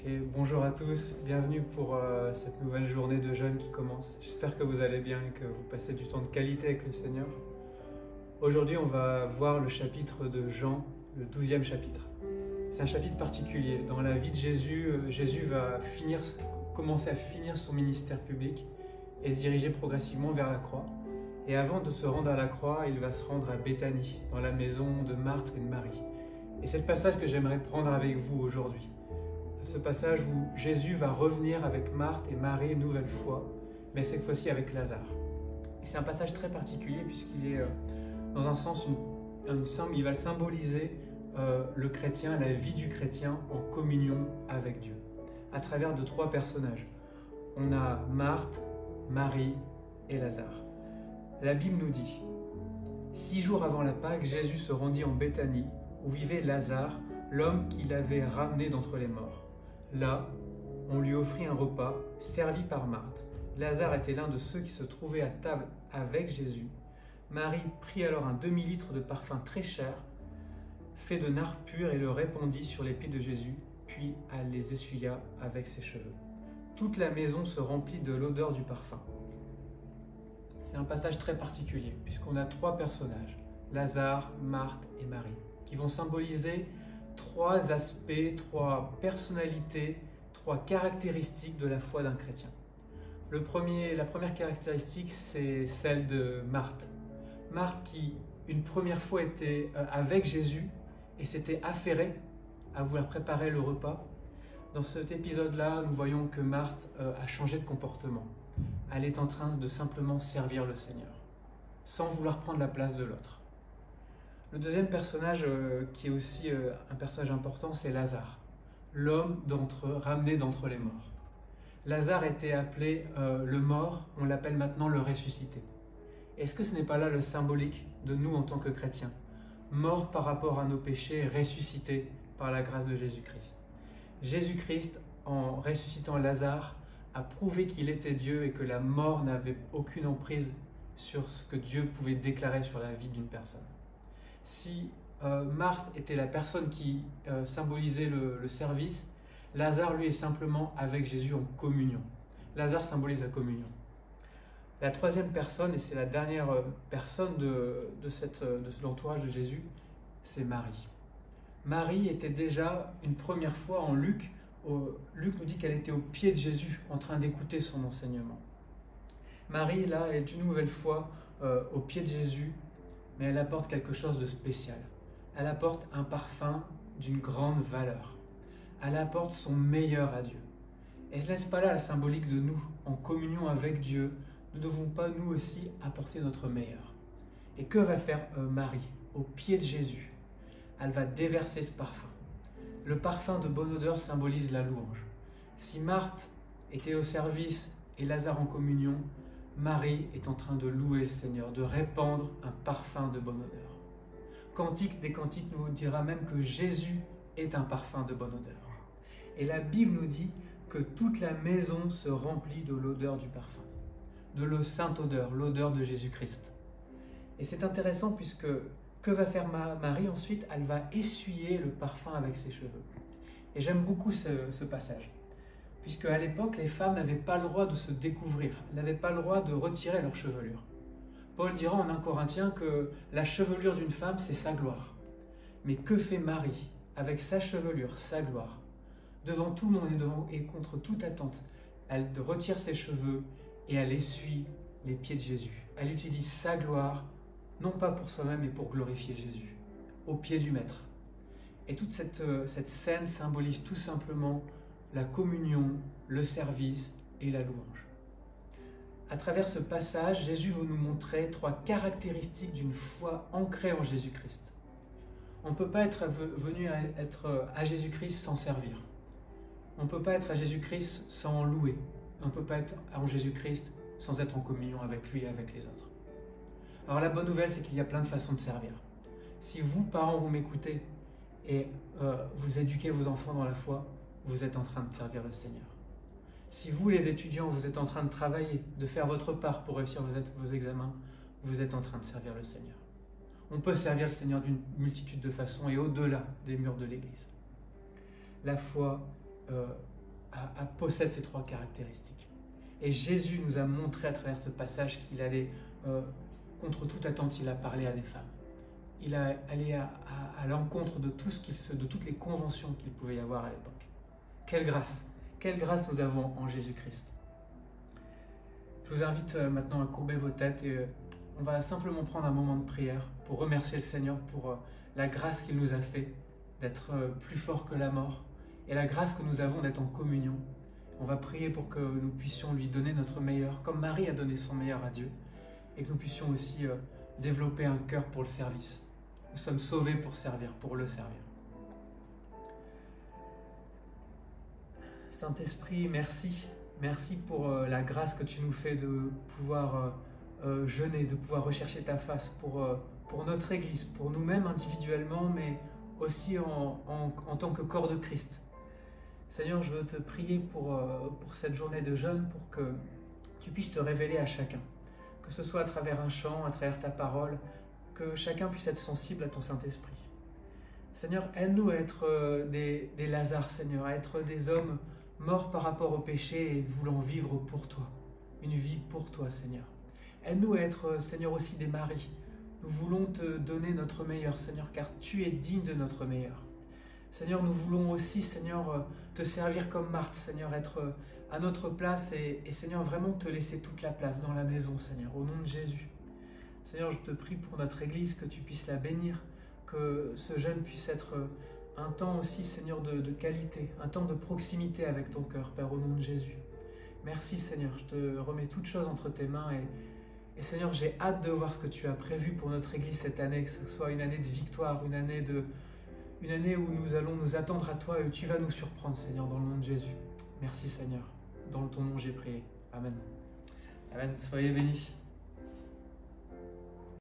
Ok, bonjour à tous, bienvenue pour cette nouvelle journée de jeûne qui commence. J'espère que vous allez bien et que vous passez du temps de qualité avec le Seigneur. Aujourd'hui, on va voir le chapitre de Jean, le 12e chapitre. C'est un chapitre particulier. Dans la vie de Jésus, Jésus va commencer à finir son ministère public et se diriger progressivement vers la croix. Et avant de se rendre à la croix, il va se rendre à Béthanie, dans la maison de Marthe et de Marie. Et c'est le passage que j'aimerais prendre avec vous aujourd'hui. Ce passage où Jésus va revenir avec Marthe et Marie une nouvelle fois, mais cette fois-ci avec Lazare. Et c'est un passage très particulier puisqu'il est, dans un sens, il va symboliser le chrétien, la vie du chrétien en communion avec Dieu, à travers de trois personnages. On a Marthe, Marie et Lazare. La Bible nous dit, 6 jours avant la Pâque, Jésus se rendit en Béthanie, où vivait Lazare, l'homme qu'il avait ramené d'entre les morts. Là, on lui offrit un repas, servi par Marthe. Lazare était l'un de ceux qui se trouvaient à table avec Jésus. Marie prit alors un demi-litre de parfum très cher, fait de nard pur, et le répandit sur les pieds de Jésus, puis elle les essuya avec ses cheveux. Toute la maison se remplit de l'odeur du parfum. C'est un passage très particulier, puisqu'on a trois personnages, Lazare, Marthe et Marie, qui vont symboliser trois aspects, trois personnalités, trois caractéristiques de la foi d'un chrétien. La première caractéristique, c'est celle de Marthe. Marthe qui, une première fois, était avec Jésus et s'était affairée à vouloir préparer le repas. Dans cet épisode-là, nous voyons que Marthe a changé de comportement. Elle est en train de simplement servir le Seigneur, sans vouloir prendre la place de l'autre. Le deuxième personnage, qui est aussi un personnage important, c'est Lazare, l'homme ramené d'entre les morts. Lazare était appelé le mort, on l'appelle maintenant le ressuscité. Est-ce que ce n'est pas là le symbolique de nous en tant que chrétiens? Mort par rapport à nos péchés, ressuscité par la grâce de Jésus-Christ. Jésus-Christ, en ressuscitant Lazare, a prouvé qu'il était Dieu et que la mort n'avait aucune emprise sur ce que Dieu pouvait déclarer sur la vie d'une personne. Si Marthe était la personne qui symbolisait le service, Lazare, lui, est simplement avec Jésus en communion. Lazare symbolise la communion. La troisième personne, et c'est la dernière personne de l'entourage de Jésus, c'est Marie. Marie était déjà une première fois en Luc. Luc nous dit qu'elle était au pied de Jésus, en train d'écouter son enseignement. Marie, là, est une nouvelle fois au pied de Jésus, mais elle apporte quelque chose de spécial. Elle apporte un parfum d'une grande valeur. Elle apporte son meilleur à Dieu. Et ce n'est pas là la symbolique de nous, en communion avec Dieu, ne devons pas nous aussi apporter notre meilleur. Et que va faire Marie au pied de Jésus? Elle va déverser ce parfum. Le parfum de bonne odeur symbolise la louange. Si Marthe était au service et Lazare en communion, Marie est en train de louer le Seigneur, de répandre un parfum de bonne odeur. Cantique des Cantiques nous dira même que Jésus est un parfum de bonne odeur. Et la Bible nous dit que toute la maison se remplit de l'odeur du parfum, de la sainte odeur, l'odeur de Jésus-Christ. Et c'est intéressant puisque que va faire Marie ensuite? Elle va essuyer le parfum avec ses cheveux. Et j'aime beaucoup ce passage. Puisque à l'époque, les femmes n'avaient pas le droit de se découvrir, n'avaient pas le droit de retirer leur chevelure. Paul dira en 1 Corinthiens que la chevelure d'une femme, c'est sa gloire. Mais que fait Marie avec sa chevelure, sa gloire? Devant tout le monde et contre toute attente, elle retire ses cheveux et elle essuie les pieds de Jésus. Elle utilise sa gloire, non pas pour soi-même, mais pour glorifier Jésus, au pied du Maître. Et toute cette scène symbolise tout simplement la communion, le service et la louange. À travers ce passage, Jésus veut nous montrer trois caractéristiques d'une foi ancrée en Jésus-Christ. On ne peut pas être venu à Jésus-Christ sans servir. On ne peut pas être à Jésus-Christ sans louer. On ne peut pas être en Jésus-Christ sans être en communion avec lui et avec les autres. Alors la bonne nouvelle, c'est qu'il y a plein de façons de servir. Si vous, parents, vous m'écoutez et vous éduquez vos enfants dans la foi, vous êtes en train de servir le Seigneur. Si vous, les étudiants, vous êtes en train de travailler, de faire votre part pour réussir vos examens, vous êtes en train de servir le Seigneur. On peut servir le Seigneur d'une multitude de façons et au-delà des murs de l'Église. La foi possède ces trois caractéristiques. Et Jésus nous a montré à travers ce passage qu'il allait, contre toute attente, il a parlé à des femmes. Il a allé à l'encontre de toutes les conventions qu'il pouvait y avoir à l'époque. Quelle grâce nous avons en Jésus-Christ. Je vous invite maintenant à courber vos têtes et on va simplement prendre un moment de prière pour remercier le Seigneur pour la grâce qu'il nous a fait d'être plus fort que la mort et la grâce que nous avons d'être en communion. On va prier pour que nous puissions lui donner notre meilleur, comme Marie a donné son meilleur à Dieu, et que nous puissions aussi développer un cœur pour le service. Nous sommes sauvés pour servir, pour le servir. Saint-Esprit, merci. Merci pour la grâce que tu nous fais de pouvoir jeûner, de pouvoir rechercher ta face pour notre Église, pour nous-mêmes individuellement, mais aussi en tant que corps de Christ. Seigneur, je veux te prier pour cette journée de jeûne, pour que tu puisses te révéler à chacun. Que ce soit à travers un chant, à travers ta parole, que chacun puisse être sensible à ton Saint-Esprit. Seigneur, aide-nous à être des Lazare, Seigneur, à être des hommes morts par rapport au péché et voulant vivre pour toi. Une vie pour toi, Seigneur. Aide-nous à être, Seigneur, aussi des maris. Nous voulons te donner notre meilleur, Seigneur, car tu es digne de notre meilleur. Seigneur, nous voulons aussi, Seigneur, te servir comme Marthe, Seigneur, être à notre place et Seigneur, vraiment te laisser toute la place dans la maison, Seigneur, au nom de Jésus. Seigneur, je te prie pour notre Église, que tu puisses la bénir, que ce jeûne puisse être un temps aussi, Seigneur, de qualité, un temps de proximité avec ton cœur, Père, au nom de Jésus. Merci, Seigneur, je te remets toutes choses entre tes mains et Seigneur, j'ai hâte de voir ce que tu as prévu pour notre Église cette année, que ce soit une année de victoire, une année où nous allons nous attendre à toi et où tu vas nous surprendre, Seigneur, dans le nom de Jésus. Merci, Seigneur. Dans ton nom, j'ai prié. Amen. Amen. Soyez bénis.